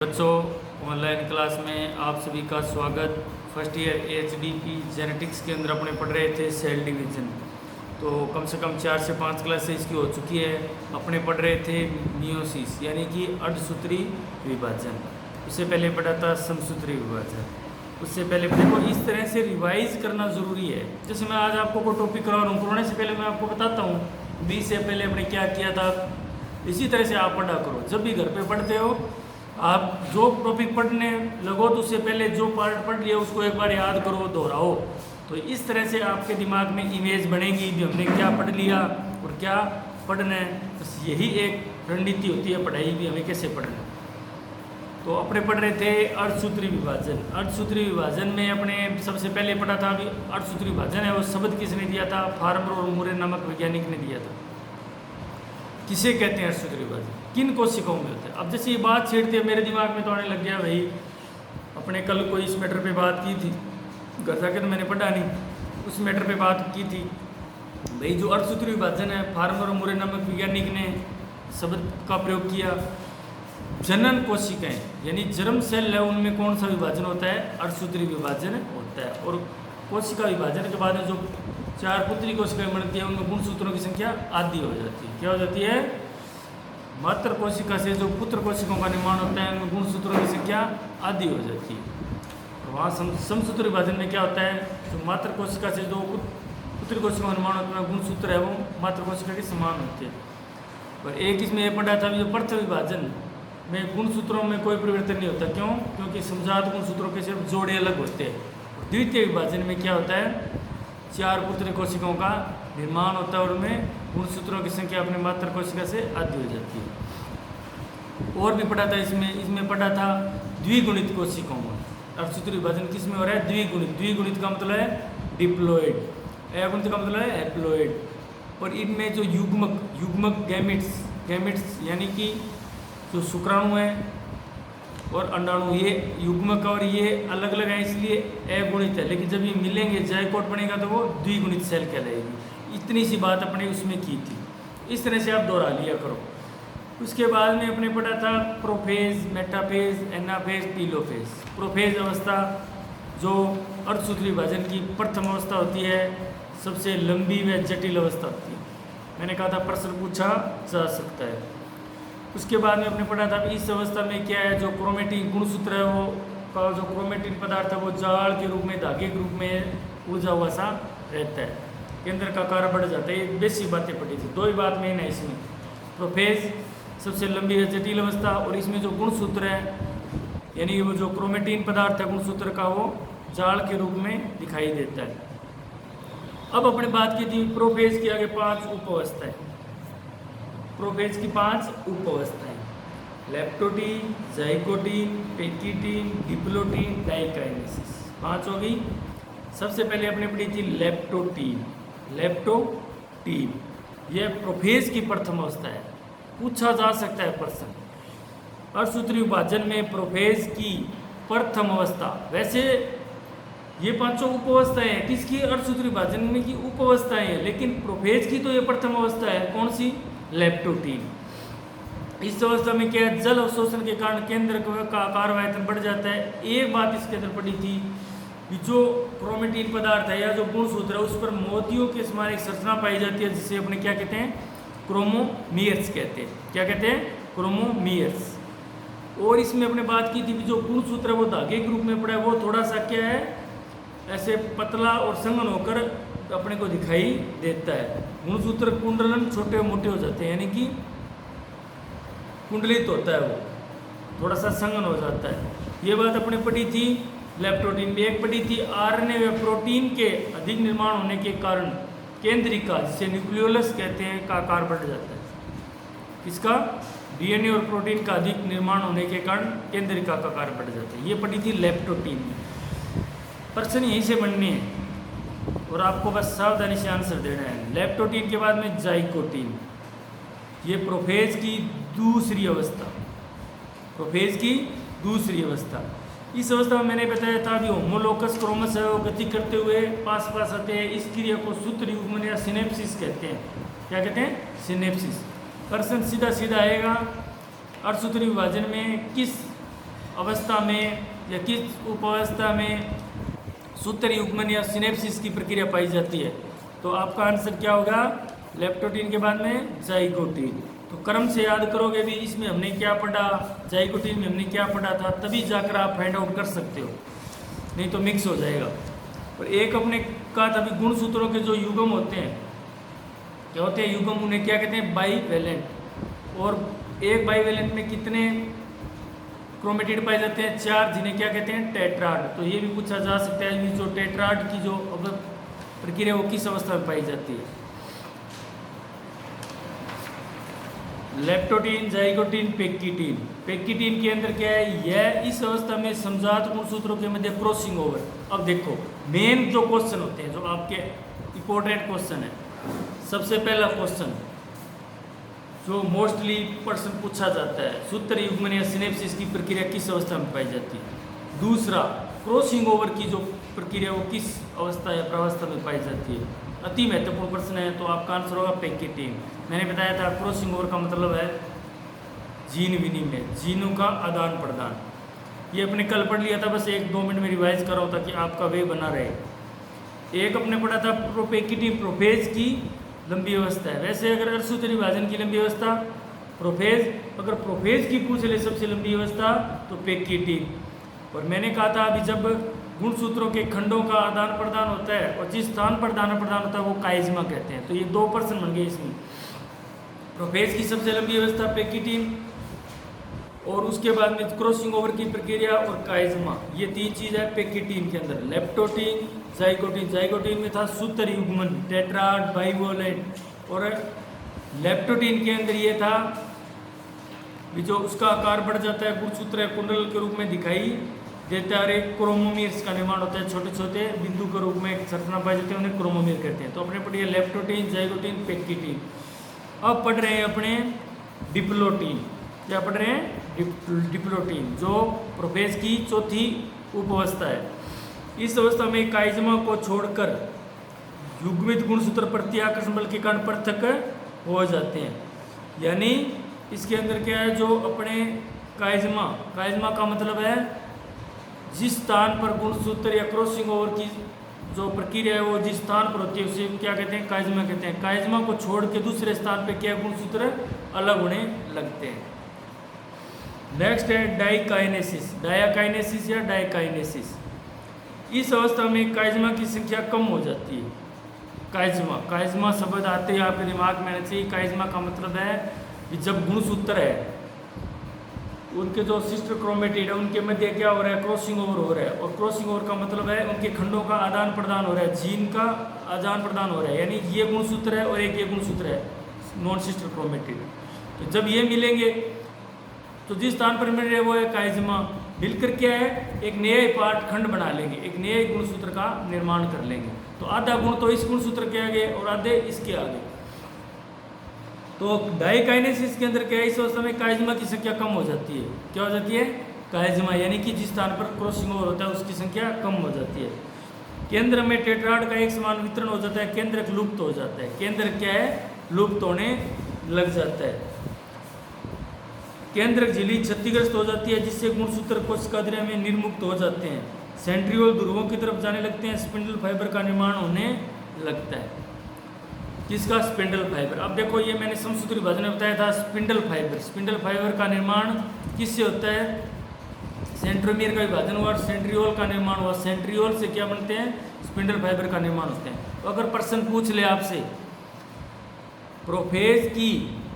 बच्चों, online class में आप सभी का स्वागत। फर्स्ट ईयर एचडीपी जेनेटिक्स के अंदर अपने पढ़ रहे थे सेल डिवीज़न। तो कम से कम 4 से 5 क्लासेस इसकी हो चुकी है। अपने पढ़ रहे थे मियोसिस यानी कि अर्धसूत्री विभाजन। उससे पहले पढ़ा था समसूत्री विभाजन। उससे पहले देखो, इस तरह से रिवाइज करना ज़रूरी है। जैसे मैं आज आपको कोई टॉपिक करवा रहा हूँ, करवाने से पहले मैं आपको बताता हूँ 20 से पहले हमने क्या किया था। इसी तरह से आप पढ़ा करो। जब भी घर पे पढ़ते हो, आप जो टॉपिक पढ़ने लगो तो उससे पहले जो पार्ट पढ़ लिया उसको एक बार याद करो, दोहराओ। तो इस तरह से आपके दिमाग में इमेज बनेगी भी हमने क्या पढ़ लिया और क्या पढ़ना है। बस यही एक रणनीति होती है पढ़ाई भी, हमें कैसे पढ़ना है। तो अपने पढ़ रहे थे अर्धसूत्री विभाजन। अर्धसूत्री विभाजन में अपने सबसे पहले पढ़ा था। अभी अर्धसूत्री विभाजन है वो शब्द किसने दिया था? फार्मर और मुरे नामक वैज्ञानिक ने दिया था। किसे कहते हैं अर्धसूत्री विभाजन? किन कोशिकाओं में होता है? अब जैसे ये बात छेड़ते हैं, मेरे दिमाग में तो आने लग गया भाई, अपने कल कोई इस मैटर पे बात की थी, घर जाके तो मैंने पढ़ा नहीं, उस मैटर पे बात की थी भाई। जो अर्धसूत्री विभाजन है, फार्मर और मुरे नामक वैज्ञानिक ने शब्द का प्रयोग किया। जनन कोशिकाएं यानी जर्म सेल है, उनमें कौन सा विभाजन होता है? अर्धसूत्री विभाजन होता है। और कोशिका विभाजन के बाद में जो 4 पुत्री कोशिकाएं बनती है, उनमें गुणसूत्रों की संख्या आधी हो जाती है। क्या हो जाती है? मात्र कोशिका से जो पुत्र कोशिकाओं का निर्माण होता है, उनमें गुणसूत्रों की संख्या आधी हो जाती है। और वहाँ समसूत्र विभाजन में क्या होता है? जो मात्र कोशिका से जो पुत्र कोशिकाओं का निर्माण होता है, गुणसूत्र है वो मात्र कोशिका के समान होते हैं। और एक इसमें ये पढ़ा था, जो प्रथम विभाजन में गुणसूत्रों में कोई परिवर्तन नहीं होता। क्यों? क्योंकि समजात गुणसूत्रों के सिर्फ जोड़े अलग होते हैं। द्वितीय विभाजन में क्या होता है? 4 पुत्री कोशिकाओं का निर्माण होता है और उनमें गुणसूत्रों की संख्या अपने मात्र कोशिका से आधी हो जाती है। और भी पढ़ा था इसमें पढ़ा था द्विगुणित कोशिकाओं में। अर्धसूत्री विभाजन किस में हो रहा है? द्विगुणित। द्विगुणित का मतलब है डिप्लॉइड, अगुणित का मतलब है हैप्लॉइड। और इनमें जो युग्मक गैमेट्स यानी कि जो शुक्राणु है और अंडाणु, ये युग्मक और ये अलग अलग है, इसलिए अगुणित है। लेकिन जब ये मिलेंगे, जायकोट बनेगा तो वो द्विगुणित सेल कहलाएगी। इतनी सी बात अपने उसमें की थी। इस तरह से आप दोहरा लिया करो। उसके बाद में अपने पढ़ा था prophase, metaphase, anaphase, telophase. Prophase अवस्था जो अर्धसूत्री विभाजन की प्रथम अवस्था होती है, सबसे लंबी व जटिल अवस्था होती है। मैंने कहा था प्रश्न पूछा जा सकता है। उसके बाद में अपने पढ़ा था इस अवस्था में क्या है? जो क्रोमेटिन गुणसूत्र है वो का जो क्रोमेटिन पदार्थ है वो जाल के रूप में, धागे के रूप में उलझा हुआ सा रहता है। केंद्र का आकार बढ़ जाता है। ये बेसिक बातें पढ़ी थी। 2 ही बात मेन है इसमें। प्रोफेज सबसे लंबी है जटिल अवस्था, और इसमें जो गुणसूत्र है यानी वो जो क्रोमेटिन पदार्थ है गुणसूत्र का, वो जाल के रूप में दिखाई देता है। अब अपने बात की थी प्रोफेज की आगे 5 उपावस्थाएं। प्रोफेज की 5 उपावस्थाएं: लेप्टोटीन, जाइकोटीन, पेकिटीन, डिप्लोटीन, डाइकाइनेसिस। 5 हो गई। सबसे पहले अपने पढ़ी थी लेप्टोटीन। लेप्टोटीन यह प्रोफेज की प्रथम अवस्था है। पूछा जा सकता है प्रश्न, अर्धसूत्री विभाजन में प्रोफेज की प्रथम अवस्था। वैसे ये 5 उपावस्थाएं हैं किसकी? अर्धसूत्री विभाजन में की उपावस्थाएं हैं, लेकिन प्रोफेज की तो ये प्रथम अवस्था है। कौन सी? लेप्टोटीन। इस अवस्था में क्या है? जल अवशोषण के कारण केंद्र का आकार व आयतन बढ़ जाता है। एक बात इसके अंदर पड़ी थी कि जो क्रोमेटिन पदार्थ है या जो गुणसूत्र है, उस पर मोतियों के समान एक संरचना पाई जाती है, जिसे अपने क्या कहते हैं? क्रोमोमियर्स कहते हैं। क्या कहते हैं? क्रोमोमियर्स। और इसमें अपने बात की थी कि जो गुणसूत्र है वो धागे के रूप में पड़ा है, वो थोड़ा सा क्या है, ऐसे पतला और संघन होकर अपने को दिखाई देता है। गुणसूत्र कुंडलन छोटे मोटे हो जाते हैं, यानी कि कुंडलित होता है, वो थोड़ा सा संघन हो जाता है। ये बात अपने पढ़ी थी। लेप्टोटीन भी एक पढ़ी थी। आरएनए व प्रोटीन के अधिक निर्माण होने के कारण केंद्रिका, जिसे न्यूक्लियोलस कहते हैं, का आकार बढ़ जाता है। किसका? डीएनए और प्रोटीन का अधिक निर्माण होने के कारण केंद्रिका का आकार बढ़ जाता है। ये पढ़ी थी लेप्टोटीन। प्रश्न यहीं से बनने हैं और आपको बस सावधानी से आंसर देना है। लेप्टोटीन के बाद में जाइकोटीन, ये प्रोफेज की दूसरी अवस्था। प्रोफेज की दूसरी अवस्था। इस अवस्था में मैंने बताया था अभी होमोलोकस क्रोमस है, वो गति करते हुए पास पास आते हैं। इस क्रिया को सूत्र युग्मन या सिनेप्सिस कहते हैं। क्या कहते हैं? सिनेप्सिस। प्रश्न सीधा सीधा आएगा, अर्धसूत्री विभाजन में किस अवस्था में या किस उपावस्था में सूत्र युग्मन या सिनेप्सिस की प्रक्रिया पाई जाती है? तो आपका आंसर क्या होगा? लेप्टोटीन के बाद में जाइगोटीन। तो क्रम से याद करोगे भी, इसमें हमने क्या पढ़ा, जाइगोटीन में हमने क्या पढ़ा था, तभी जाकर आप फाइंड आउट कर सकते हो, नहीं तो मिक्स हो जाएगा। और एक अपने कहा था अभी, गुणसूत्रों के जो युग्म होते हैं, क्या होते हैं युग्म, उन्हें क्या कहते हैं? बाईवैलेंट। और एक बाईवैलेंट में कितने क्रोमेटिड पाए जाते हैं? 4, जिन्हें क्या कहते हैं? टेट्राड। तो ये भी पूछा जा सकता है कि जो टेट्राड की जो प्रक्रिया वो किस अवस्था में पाई जाती है? Leptotene, zygotene, पेक्कीटीन। पेक्कीटीन के अंदर क्या है? यह इस अवस्था में समजात गुणसूत्रों के मध्य क्रॉसिंग ओवर। अब देखो मेन जो क्वेश्चन होते हैं, जो आपके इंपॉर्टेंट क्वेश्चन है, सबसे पहला क्वेश्चन जो मोस्टली पर्सन पूछा जाता है, सूत्र युग्मन या सिनेप्सिस की प्रक्रिया किस अवस्था में पाई जाती है? दूसरा, क्रॉसिंग ओवर की जो प्रक्रिया वो किस अवस्था या प्रावस्था में पाई जाती है? अति महत्वपूर्ण प्रश्न है। तो आपका आंसर होगा पेक्कीटीन। मैंने बताया था क्रॉसिंग ओवर का मतलब है जीन विनिमय, जीनों का आदान प्रदान। ये अपने कल पढ़ लिया था, बस 1-2 मिनट में रिवाइज कर रहा हूँ ताकि आपका वे बना रहे। एक अपने पढ़ा था प्रोपेक्कीटीन, प्रोफेज की लंबी अवस्था है। वैसे अगर अर्धसूत्री विभाजन की लंबी अवस्था प्रोफेज, अगर प्रोफेज की पूछ ले सबसे लंबी अवस्था तो पेक्कीटीन। और मैंने कहा था अभी, जब गुणसूत्रों के खंडों का आदान प्रदान होता है और जिस स्थान पर आदान प्रदान होता है वो काइज्मा कहते हैं। तो ये 2 पर्सन बन गए इसमें, प्रोफेज की सबसे लंबी अवस्था पेक्कीटीन, और उसके बाद में क्रॉसिंग ओवर की प्रक्रिया और काइज्मा। ये 3 चीज़ है पेक्कीटीन के अंदर। लेप्टोटीन, जाइगोटीन, जाइगोटीन में था सूत्र युग्मन, टेट्राड, बाइवैलेंट, और लेप्टोटीन के अंदर ये था भी जो उसका आकार बढ़ जाता है, गुणसूत्र कुंडल के रूप में दिखाई देता है, और एक क्रोमोमीर्स का निर्माण होता है, छोटे छोटे बिंदु के रूप में संरचना पाई जाती है, उन्हें क्रोमोमीर कहते हैं। तो अपने पढ़िए लेप्टोटीन, जाइगोटीन, पेक्कीटीन। अब पढ़ रहे हैं अपने डिप्लोटीन। क्या पढ़ रहे हैं? डिप्लोटीन, जो प्रोफेज की चौथी उपावस्था है। इस अवस्था में काइज्मा को छोड़कर युग्मित गुणसूत्र प्रत्याकर्षण बल के कारण पृथक हो जाते हैं। यानी इसके अंदर क्या है, जो अपने काइज्मा, काइज्मा का मतलब है जिस स्थान पर गुणसूत्र या क्रॉसिंग ओवर की जो प्रक्रिया है वो जिस स्थान पर होती है उसे क्या कहते हैं? काइज्मा कहते हैं। काइज्मा को छोड़ के दूसरे स्थान पर क्या गुणसूत्र अलग होने लगते हैं। नेक्स्ट है डाइकाइनेसिस, डायाकाइनेसिस या डाइकाइनेसिस। इस अवस्था में काइज्मा की संख्या कम हो जाती है। काइज्मा, काइज्मा शब्द आते ही आपके दिमाग में आना चाहिए। काइज्मा का मतलब है कि जब गुणसूत्र है उनके जो सिस्टर क्रोमेटिड है उनके मध्य क्या हो रहा है? क्रॉसिंग ओवर हो रहा है। और क्रॉसिंग ओवर का मतलब है उनके खंडों का आदान प्रदान हो रहा है, जीन का आदान प्रदान हो रहा है। यानी ये गुणसूत्र है और एक ये गुणसूत्र है, नॉन सिस्टर क्रोमेटिड। तो जब ये मिलेंगे तो जिस स्थान पर मिल रहे हैं वो है काइज्मा। मिलकर क्या है? एक नया पार्ट खंड बना लेंगे, एक नए गुणसूत्र का निर्माण कर लेंगे। तो आधा गुण तो इस गुणसूत्र के आगे और आधे इसके आगे। तो डाइकाइनेसिस के अंदर क्या है? इस अवस्था में काइज्मा की संख्या कम हो जाती है। क्या हो जाती है? काइज्मा, यानी कि जिस स्थान पर क्रॉसिंग ओवर होता है उसकी संख्या कम हो जाती है। केंद्र में टेट्राड का एक समान वितरण हो जाता है, केंद्र लुप्त हो जाता है। केंद्र क्या है? लुप्त होने लग जाता है। केंद्रक झिल्ली क्षतिग्रस्त हो जाती है जिससे गुणसूत्र कोशिकाद्रव्य में निर्मुक्त हो जाते हैं, सेंट्रियोल ध्रुवों की तरफ जाने लगते हैं, स्पिंडल फाइबर का निर्माण होने लगता है। किसका? Spindle fibre. अब देखो ये मैंने समसूत्र विभाजन में बताया था स्पिंडल फाइबर। स्पिंडल फाइबर का निर्माण किससे होता है? सेंट्रोमियर का विभाजन हुआ और सेंट्रियोल का निर्माण हुआ। सेंट्रियोल से क्या बनते हैं? स्पिंडल फाइबर का निर्माण होते हैं। तो अगर प्रश्न पूछ ले आपसे प्रोफेज की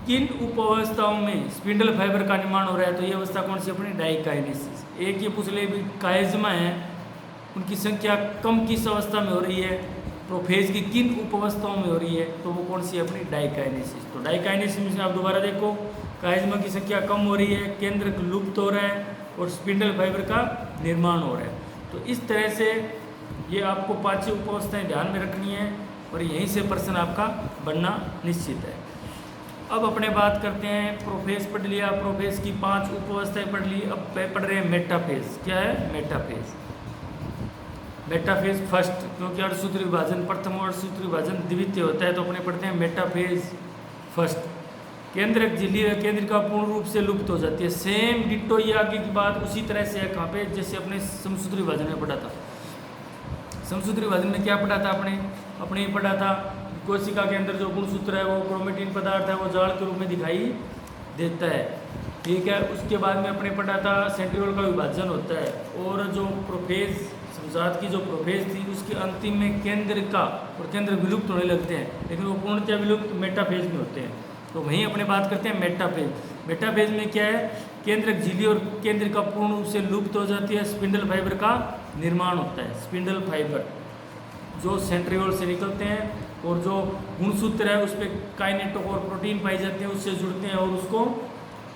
किन उपावस्थाओं में स्पिंडल फाइबर का निर्माण हो रहा है, तो ये अवस्था कौन सी? अपनी डाइकाइनेसिस। एक ये पूछ ले भी काइज्मा है उनकी संख्या कम किस अवस्था में हो रही है, प्रोफेज की किन उपावस्थाओं में हो रही है, तो वो कौन सी है? अपनी डाइकाइनेसिस। तो डाइकाइनेसिस में आप दोबारा देखो, काइज्मा की संख्या कम हो रही है, केंद्र लुप्त हो रहा है और स्पिंडल फाइबर का निर्माण हो रहा है। तो इस तरह से ये आपको 5 उपावस्थाएं ध्यान में रखनी है और यहीं से प्रश्न आपका बनना निश्चित है। अब अपने बात करते हैं, प्रोफेज पढ़ लिया, प्रोफेज की 5 उपावस्थाएं पढ़ ली। अब पढ़ रहे हैं मेटाफेज। क्या है? मेटाफेज। मेटाफेज फर्स्ट, क्योंकि अर्धसूत्री विभाजन प्रथम और अर्धसूत्री विभाजन द्वितीय होता है, तो अपने पढ़ते हैं मेटाफेज फर्स्ट। केंद्रक झिल्ली व केंद्रिका पूर्ण रूप से लुप्त हो जाती है। सेम डिट्टो ये आगे की बात उसी तरह से है। कहाँ पे? जैसे अपने समसूत्री विभाजन में पढ़ा था। समसूत्री विभाजन में क्या पढ़ा था अपने ही पढ़ा था, कोशिका के अंदर जो गुणसूत्र है वो क्रोमेटिन पदार्थ है वो जाल के रूप में दिखाई देता है। ठीक है, उसके बाद में अपने पढ़ा था सेंट्रियोल का विभाजन होता है, और जो प्रोफेज समजात की जो प्रोफेज थी उसके अंतिम में केंद्रिका और केंद्र विलुप्त होने लगते हैं, लेकिन वो पूर्णतः विलुप्त मेटाफेज में होते हैं। तो वहीं अपने बात करते हैं मेटाफेज। मेटाफेज में क्या है? केंद्रक झिल्ली और केंद्रिका पूर्ण रूप से लुप्त हो जाती है, स्पिंडल फाइबर का निर्माण होता है। स्पिंडल फाइबर जो सेंट्रियोल से निकलते हैं और जो गुणसूत्र है उस पर काइनेटोकोर प्रोटीन पाई जाते हैं, उससे जुड़ते हैं और उसको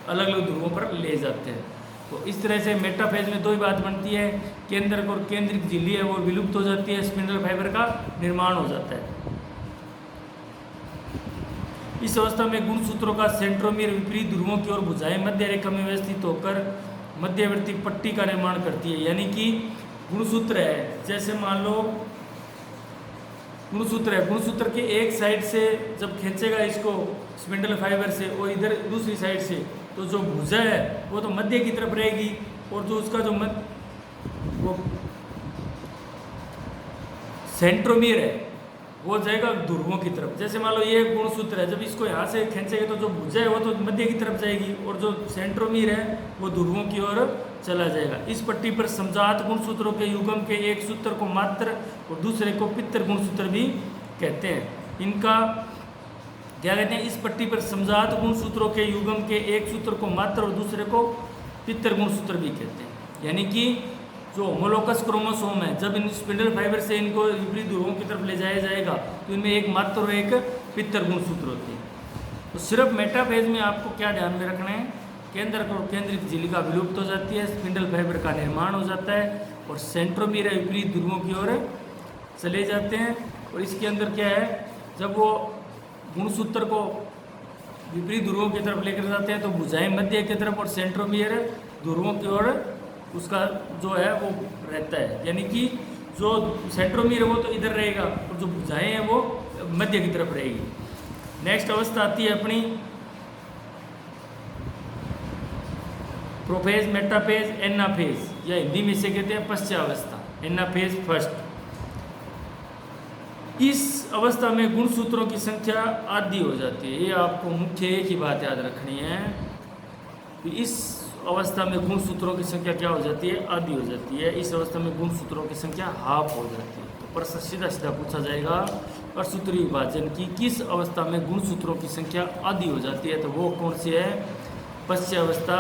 अलग अलग ध्रुवों पर ले जाते हैं। तो इस तरह से मेटाफेज में दो ही बात बनती है, केंद्रक और केंद्रिक झिल्ली है वो विलुप्त हो जाती है, स्पिंडल फाइबर का निर्माण हो जाता है। इस अवस्था में गुणसूत्रों का सेंट्रोमियर विपरीत ध्रुवों की ओर भुजाएं मध्य रेखा में व्यवस्थित होकर मध्यवर्ती पट्टी का निर्माण करती है। यानी कि गुणसूत्र है, जैसे मान लो गुणसूत्र है, गुणसूत्र के एक साइड से जब खींचेगा इसको स्पिंडल फाइबर से और इधर दूसरी साइड से, तो जो भुजा है वो तो मध्य की तरफ रहेगी, और जो उसका जो वो सेंट्रोमियर है वो जाएगा ध्रुवों की तरफ। जैसे मान लो ये गुणसूत्र है, जब इसको यहाँ से खींचेगा तो जो भुजा है वो तो मध्य की तरफ जाएगी, और जो सेंट्रोमियर है वो ध्रुवों की ओर चला जाएगा। इस पट्टी पर समजात गुणसूत्रों के युग्म के एक सूत्र को मात्र और दूसरे को पित्तर गुणसूत्र भी कहते हैं। इनका क्या कहते हैं? इस पट्टी पर समजात गुणसूत्रों के युग्म के एक सूत्र को मात्र और दूसरे को पित्तर गुणसूत्र भी कहते हैं। यानी कि जो होमोलोकस क्रोमोसोम है, जब इन स्पिंडल फाइबर से इनको विपरीत ध्रुवों की तरफ ले जाया जाएगा तो इनमें एक मात्र और एक पित्तर गुणसूत्र होते हैं। तो सिर्फ मेटाफेज में आपको क्या ध्यान में रखना है? केंद्रक और केंद्रिक झिल्लिका विलुप्त हो जाती है, स्पिंडल फाइबर का निर्माण हो जाता है, और सेंट्रोमियर विपरीत ध्रुवों की ओर चले जाते हैं। और इसके अंदर क्या है? जब वो गुणसूत्र को विपरीत ध्रुवों की तरफ लेकर जाते हैं तो भुजाएं मध्य की तरफ और सेंट्रोमियर ध्रुवों की ओर उसका जो है वो रहता है। यानी कि जो सेंट्रोमियर है वो तो इधर रहेगा और जो भुजाएं हैं वो मध्य की तरफ रहेगी। नेक्स्ट अवस्था आती है अपनी प्रोफेज, मेटाफेज, एनाफेज, या हिंदी में से कहते हैं पश्चावस्था। Anaphase first. इस अवस्था में गुणसूत्रों की संख्या आधी हो जाती है। ये आपको मुख्य एक ही बात याद रखनी है कि इस अवस्था में गुणसूत्रों की संख्या क्या हो जाती है? आधी हो जाती है। इस अवस्था में गुणसूत्रों की संख्या हाफ हो जाती है। तो प्रश्न सीधा सीधा पूछा जाएगा अर्धसूत्री विभाजन की किस अवस्था में गुणसूत्रों की संख्या आधी हो जाती है? तो वो कौन सी है? पश्चावस्था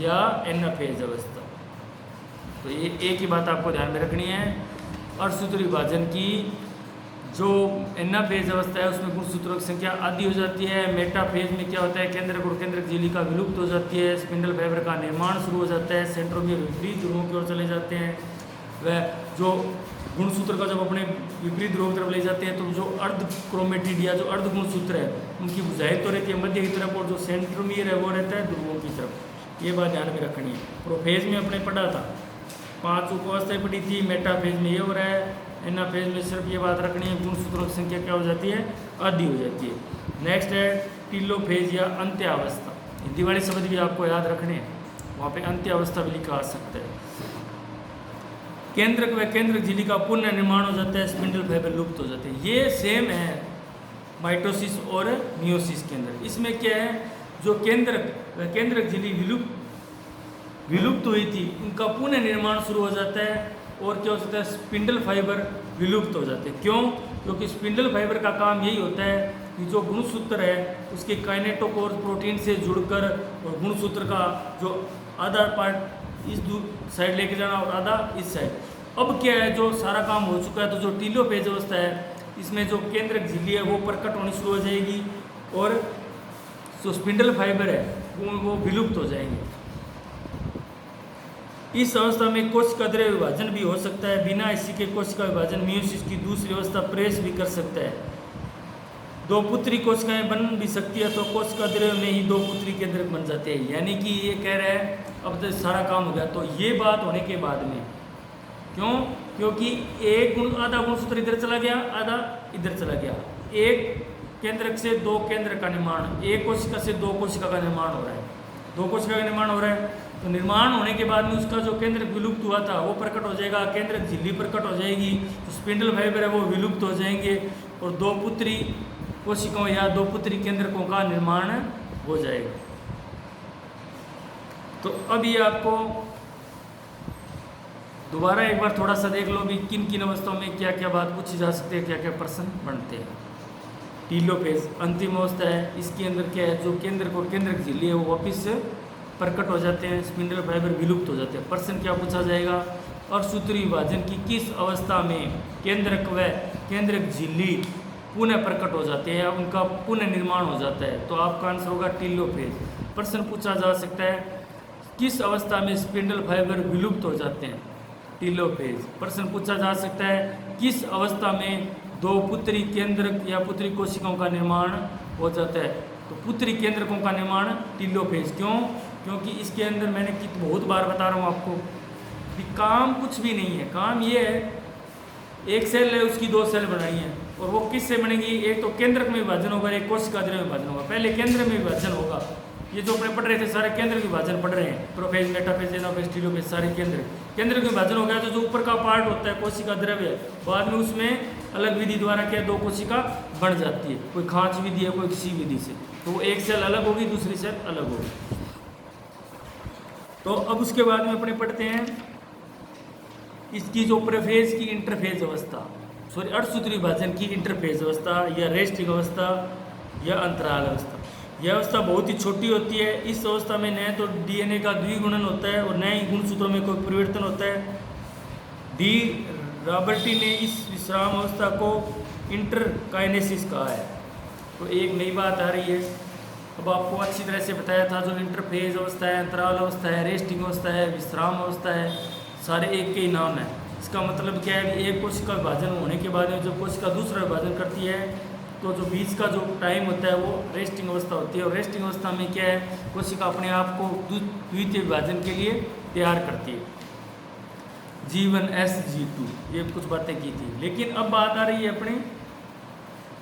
या एनाफेज अवस्था। तो ये एक ही बात आपको ध्यान में रखनी है, अर्धसूत्री विभाजन की जो एनाफेज अवस्था है उसमें गुणसूत्रों की संख्या आधी हो जाती है। मेटाफेज में क्या होता है? केंद्रक और केंद्रक झिल्लिका विलुप्त हो जाती है, स्पिंडल फाइबर का निर्माण शुरू हो जाता है, सेंट्रोमियर विपरीत ध्रुवों की ओर चले जाते हैं। वह जो गुणसूत्र का जब अपने विपरीत ध्रुवों की तरफ ले जाते हैं तो जो अर्ध क्रोमेटिड या जो अर्ध गुणसूत्र है उनकी भुजाएं तो रहती है मध्य की तरफ, और जो सेंट्रोमियर है वो रहता है ध्रुवों की तरफ। ये बात ध्यान में रखनी है। प्रोफेज में अपने पढ़ा था, 5 उपावस्थाएं पढ़ी थी। मेटाफेज में ये हो रहा है। एनाफेज में सिर्फ ये बात रखनी है, गुणसूत्रों की संख्या क्या हो जाती है? आधी हो जाती है। नेक्स्ट है टीलोफेज या अंत्यावस्था। हिंदी वाले शब्द भी आपको याद रखने हैं, वहाँ पे अंत्यावस्था भी लिखा आ सकता है। केंद्रक व केंद्रक झिल्लिका पुनः निर्माण हो जाता है, स्पिंडल फाइबर लुप्त हो जाते हैं। ये सेम है माइटोसिस और मियोसिस के अंदर। इसमें क्या है? जो केंद्रक व केंद्रक झिल्ली विलुप्त हुई थी उनका पुनः निर्माण शुरू हो जाता है, और क्या हो जाता है? स्पिंडल फाइबर विलुप्त हो जाते हैं। क्यों? क्योंकि स्पिंडल फाइबर का काम यही होता है कि जो गुणसूत्र है उसके काइनेटोकोर प्रोटीन से जुड़कर और गुणसूत्र का जो आधा पार्ट इस साइड लेके जाना और आधा इस साइड। अब क्या है? जो सारा काम हो चुका है, तो जो टीलोफेज अवस्था है इसमें जो केंद्रक झिल्ली है वो प्रकट होनी शुरू हो जाएगी, और जो स्पिंडल फाइबर है वो विलुप्त हो जाएंगे। इस अवस्था में कोशिका द्रव्य विभाजन भी हो सकता है। बिना इसी के कोशिका विभाजन मियोसिस की दूसरी अवस्था प्रेस भी कर सकता है। 2 पुत्री कोशिकाएं बन भी सकती है, तो कोशिका द्रव्य में ही 2 पुत्री केंद्रक बन जाते हैं। यानी कि ये कह रहा है अब तो सारा काम हो गया। तो ये बात होने के बाद में क्यों? क्योंकि आधा गुणसूत्र इधर चला गया, आधा इधर चला गया। एक केंद्रक से दो केंद्र का निर्माण, एक कोशिका से दो कोशिका का निर्माण हो रहा है, दो कोशिका का निर्माण हो रहा है, तो निर्माण होने के बाद में उसका जो केंद्रक विलुप्त हुआ था वो प्रकट हो जाएगा, केंद्रक झिल्ली प्रकट हो जाएगी, तो स्पिंडल फाइबर है वो विलुप्त हो जाएंगे और दो पुत्री कोशिकाओं या दो पुत्री केंद्रकों का निर्माण हो जाएगा। तो अब ये आपको दोबारा एक बार थोड़ा सा देख लो भी किन किन अवस्थाओं में क्या क्या बात पूछी जा सकती है, क्या क्या प्रश्न बनते हैं। टीलोफेज अंतिम अवस्था है, इसके अंदर क्या है, जो केंद्र को केंद्रक झिल्ली है वो वापिस प्रकट हो जाते हैं, स्पिंडल फाइबर विलुप्त हो जाते हैं। प्रश्न क्या पूछा जाएगा, अर्धसूत्री विभाजन की किस अवस्था में केंद्रक व केंद्रक झिल्ली पुनः प्रकट हो जाते हैं, उनका पुनः निर्माण हो जाता है, तो आपका आंसर होगा टीलोफेज। प्रश्न पूछा जा सकता है किस अवस्था में स्पिंडल फाइबर विलुप्त हो जाते हैं, टीलोफेज। प्रश्न पूछा जा सकता है किस अवस्था में दो पुत्री केंद्रक या पुत्री कोशिकाओं का निर्माण हो जाता है, तो पुत्री केंद्रकों का निर्माण टीलोफेज। क्यों? क्योंकि इसके अंदर मैंने बहुत बार बता रहा हूँ आपको कि काम कुछ भी नहीं है, काम ये है एक सेल है उसकी दो सेल बनाई है और वो किससे बनेगी, एक तो केंद्रक में विभाजन होगा, एक कोशिका में विभाजन होगा। पहले केंद्र में विभाजन होगा, ये जो अपने पढ़ रहे थे सारे केंद्र के विभाजन पढ़ रहे हैं, प्रोफेज मेटाफेज एनाफेज टीलोफेज सारे केंद्र के विभाजन हो गया। तो जो ऊपर का पार्ट होता है कोशिका द्रव्य, बाद में उसमें अलग विधि द्वारा क्या दो कोशिका बन जाती है, कोई खांच विधि है कोई किसी विधि से, तो वो एक सेल अलग होगी दूसरी सेल अलग होगी। तो अब उसके बाद में अपने पढ़ते हैं इसकी जो प्रोफेज की इंटरफेज अवस्था, सॉरी अर्धसूत्री विभाजन की इंटरफेज अवस्था या रेस्टिंग अवस्था या अंतराल अवस्था। यह अवस्था बहुत ही छोटी होती है। इस अवस्था में न तो डीएनए का द्विगुणन होता है और न ही गुणसूत्रों में कोई परिवर्तन होता है। डी रॉबर्टी ने इस विश्राम अवस्था को इंटरकाइनेसिस कहा है। तो एक नई बात आ रही है, अब आपको अच्छी तरह से बताया था जो इंटरफेज अवस्था है, अंतराल अवस्था है, रेस्टिंग अवस्था है, विश्राम अवस्था है, सारे एक के ही नाम है। इसका मतलब क्या है, एक कोशिका विभाजन होने के बाद में जो कोशिका दूसरा विभाजन करती है तो जो बीच का जो टाइम होता है वो रेस्टिंग अवस्था होती है। और रेस्टिंग अवस्था में क्या है, कोशिका अपने आप को द्वितीय विभाजन के लिए तैयार करती है। G1 S G2 ये कुछ बातें की थी, लेकिन अब बात आ रही है अपने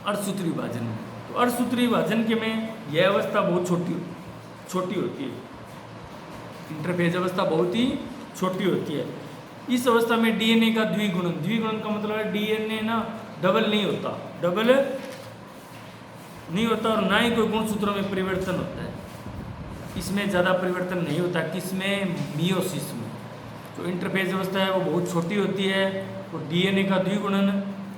अर्धसूत्री विभाजन में। तो अर्धसूत्री विभाजन के में यह अवस्था बहुत छोटी होती है, इंटरफेज अवस्था बहुत ही छोटी होती है। इस अवस्था में डीएनए का द्विगुणन का मतलब है डीएनए ना डबल नहीं होता और ना ही कोई गुणसूत्रों में परिवर्तन होता है। इसमें ज़्यादा परिवर्तन नहीं होता, किसमें, मियोसिस में। तो इंटरफेज अवस्था है वो बहुत छोटी होती है और डीएनए का द्विगुणन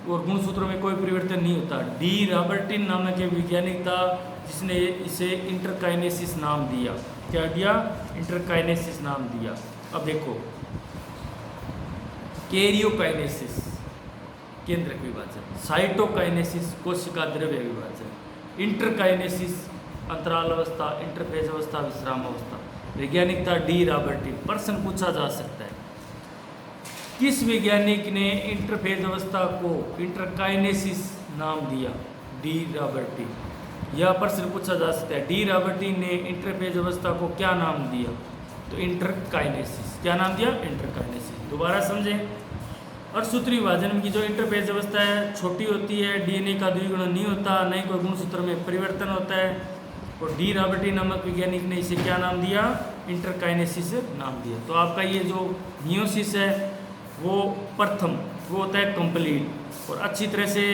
और गुणसूत्रों में कोई परिवर्तन नहीं होता। डी रॉबर्टिन नामक एक वैज्ञानिक था जिसने इसे इंटरकाइनेसिस नाम दिया। क्या दिया? इंटरकाइनेसिस नाम दिया। अब देखो, कैरियोकाइनेसिस केंद्रक विभाजन, साइटोकाइनेसिस कोशिका द्रव्य विभाजन, इंटरकाइनेसिस अंतराल अवस्था, इंटरफेज अवस्था, विश्राम अवस्था। वैज्ञानिक था डी रॉबर्टिन। प्रश्न पूछा जा सकता है किस वैज्ञानिक ने इंटरफेज अवस्था को इंटरकाइनेसिस नाम दिया? डी रॉबर्टिन। यह प्रश्न पूछा जा सकता है डी रॉबर्टिन ने इंटरफेज अवस्था को क्या नाम दिया? तो इंटरकाइनेसिस। क्या नाम दिया? इंटरकाइनेसिस। दोबारा समझें, अर्धसूत्री विभाजन की जो इंटरफेज अवस्था है छोटी होती है, डीएनए का द्विगुणन नहीं होता, न ही कोई गुणसूत्र में परिवर्तन होता है और डी रॉबर्टिन नामक वैज्ञानिक ने इसे क्या नाम दिया? इंटरकाइनेसिस नाम दिया। तो आपका ये जो मियोसिस है वो प्रथम वो होता है कंप्लीट और अच्छी तरह से,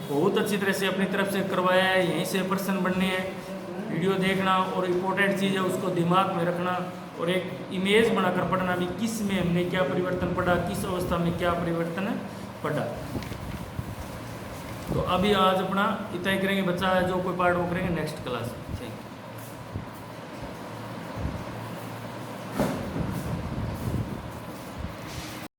बहुत अच्छी तरह से अपनी तरफ से करवाया है। यहीं से प्रश्न बनने हैं, वीडियो देखना और इम्पोर्टेंट चीज़ है उसको दिमाग में रखना और एक इमेज बनाकर पढ़ना भी, किस में हमने क्या परिवर्तन पढ़ा, किस अवस्था में क्या परिवर्तन पढ़ा। तो अभी आज अपना इतना ही करेंगे, बच्चा है जो कोई पार्ट वो करेंगे नेक्स्ट क्लास में। Thank you.